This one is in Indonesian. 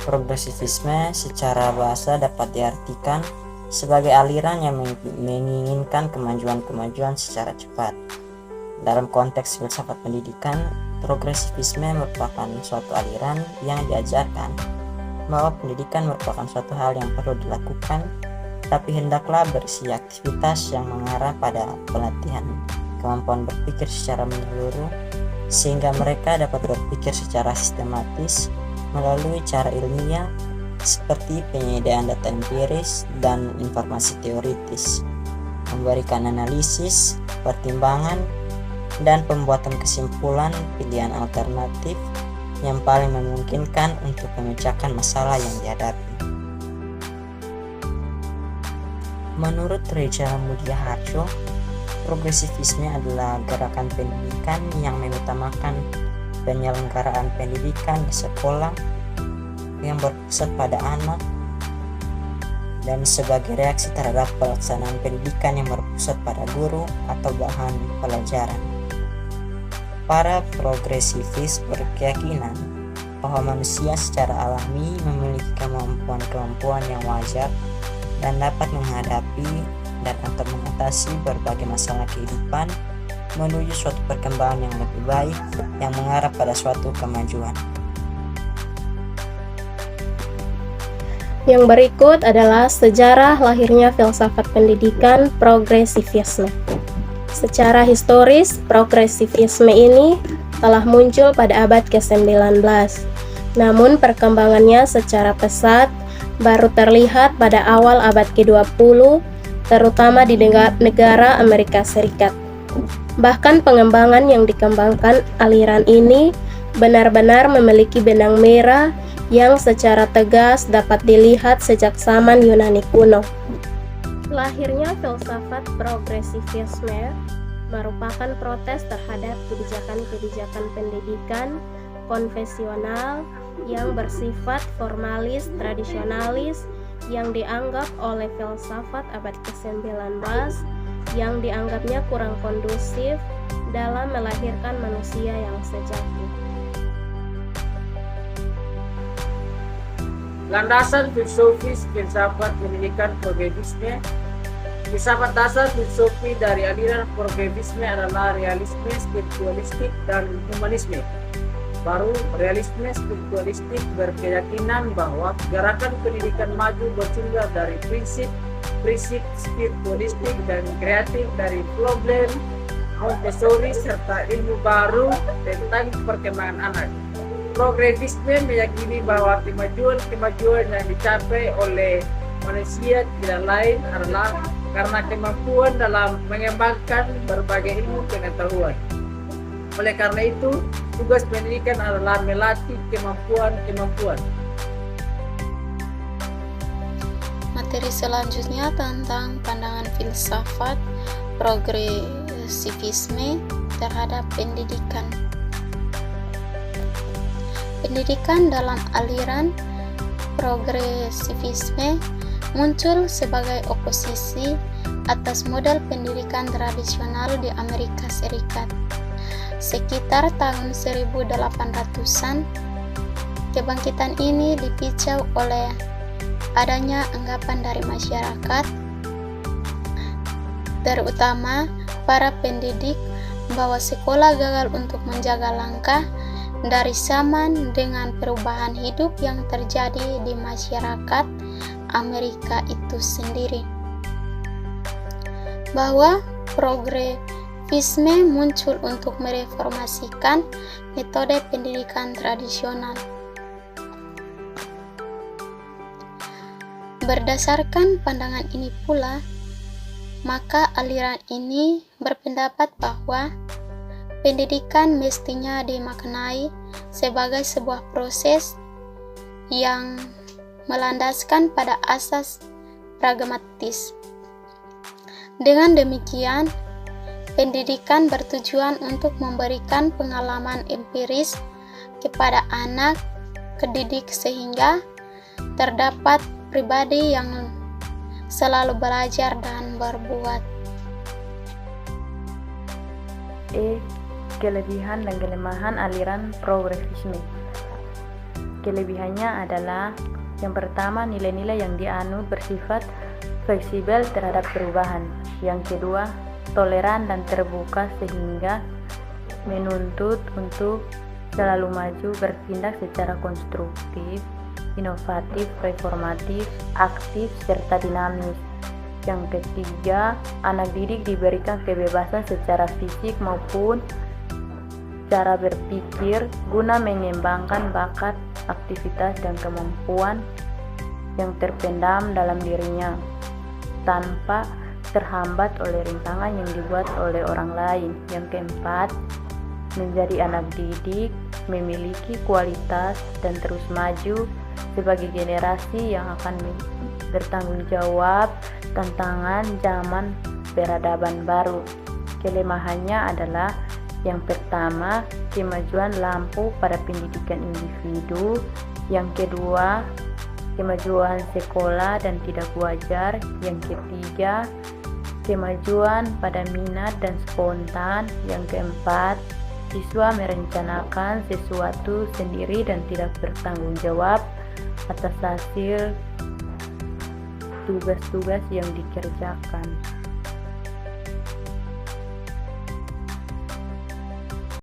Progresivisme secara bahasa dapat diartikan sebagai aliran yang menginginkan kemajuan secara cepat. Dalam konteks filsafat pendidikan, progresivisme merupakan suatu aliran yang diajarkan bahwa pendidikan merupakan suatu hal yang perlu dilakukan, tapi hendaklah berisi aktivitas yang mengarah pada pelatihan kemampuan berpikir secara menyeluruh, sehingga mereka dapat berpikir secara sistematis melalui cara ilmiah seperti penyediaan data empiris dan informasi teoritis, memberikan analisis, pertimbangan, dan pembuatan kesimpulan pilihan alternatif yang paling memungkinkan untuk memecahkan masalah yang dihadapi. Menurut Reza Mudia Harjo, progresivisme adalah gerakan pendidikan yang mengutamakan penyelenggaraan pendidikan di sekolah yang berpusat pada anak dan sebagai reaksi terhadap pelaksanaan pendidikan yang berpusat pada guru atau bahan pelajaran. Para progresivis berkeyakinan bahwa manusia secara alami memiliki kemampuan-kemampuan yang wajar dan dapat menghadapi dan atau mengatasi berbagai masalah kehidupan menuju suatu perkembangan yang lebih baik yang mengarah pada suatu kemajuan. Yang berikut adalah sejarah lahirnya filsafat pendidikan progresivisme. Secara historis, progresivisme ini telah muncul pada abad ke-19. Namun perkembangannya secara pesat baru terlihat pada awal abad ke-20, terutama di negara Amerika Serikat. Bahkan pengembangan yang dikembangkan aliran ini benar-benar memiliki benang merah yang secara tegas dapat dilihat sejak zaman Yunani kuno. Lahirnya filsafat progresivisme merupakan protes terhadap kebijakan-kebijakan pendidikan konvensional yang bersifat formalis tradisionalis yang dianggap oleh filsafat abad ke-19 yang dianggapnya kurang kondusif dalam melahirkan manusia yang sejati. Landasan filosofis filsafat pendidikan progresivisme. Filsafat dasar filosofi dari aliran progresivisme adalah realisme spiritualistik dan humanisme. Baru realisme spiritualistik berkeyakinan bahwa gerakan pendidikan maju bersumber dari prinsip spiritualistik dan kreatif dari problem Montessori serta ilmu baru tentang perkembangan anak. Progresivisme meyakini bahwa kemajuan yang dicapai oleh manusia tidak lain adalah karena kemampuan dalam mengembangkan berbagai ilmu pengetahuan. Oleh karena itu, tugas pendidikan adalah melatih kemampuan-kemampuan. Materi selanjutnya tentang pandangan filsafat progresivisme terhadap pendidikan. Pendidikan dalam aliran progresivisme muncul sebagai oposisi atas model pendidikan tradisional di Amerika Serikat. Sekitar tahun 1800-an, kebangkitan ini dipicu oleh adanya anggapan dari masyarakat, terutama para pendidik, bahwa sekolah gagal untuk menjaga langkah dari zaman dengan perubahan hidup yang terjadi di masyarakat Amerika itu sendiri. Bahwa progresivisme muncul untuk mereformasikan metode pendidikan tradisional. Berdasarkan pandangan ini pula, maka aliran ini berpendapat bahwa pendidikan mestinya dimaknai sebagai sebuah proses yang melandaskan pada asas pragmatis. Dengan demikian, pendidikan bertujuan untuk memberikan pengalaman empiris kepada anak kedidik sehingga terdapat pribadi yang selalu belajar dan berbuat. Kelebihan dan kelemahan aliran progresivisme. Kelebihannya adalah yang pertama, nilai-nilai yang dianut bersifat fleksibel terhadap perubahan. Yang kedua, toleran dan terbuka sehingga menuntut untuk selalu maju, bertindak secara konstruktif, inovatif, reformatif, aktif, serta dinamis. Yang ketiga, anak didik diberikan kebebasan secara fisik maupun cara berpikir guna mengembangkan bakat, aktivitas, dan kemampuan yang terpendam dalam dirinya tanpa terhambat oleh rintangan yang dibuat oleh orang lain. Yang keempat, menjadi anak didik memiliki kualitas dan terus maju sebagai generasi yang akan bertanggung jawab tantangan zaman peradaban baru. Kelemahannya adalah yang pertama, kemajuan lampu pada pendidikan individu. Yang kedua, kemajuan sekolah dan tidak wajar. Yang ketiga, kemajuan pada minat dan spontan. Yang keempat, siswa merencanakan sesuatu sendiri dan tidak bertanggung jawab atas hasil tugas-tugas yang dikerjakan.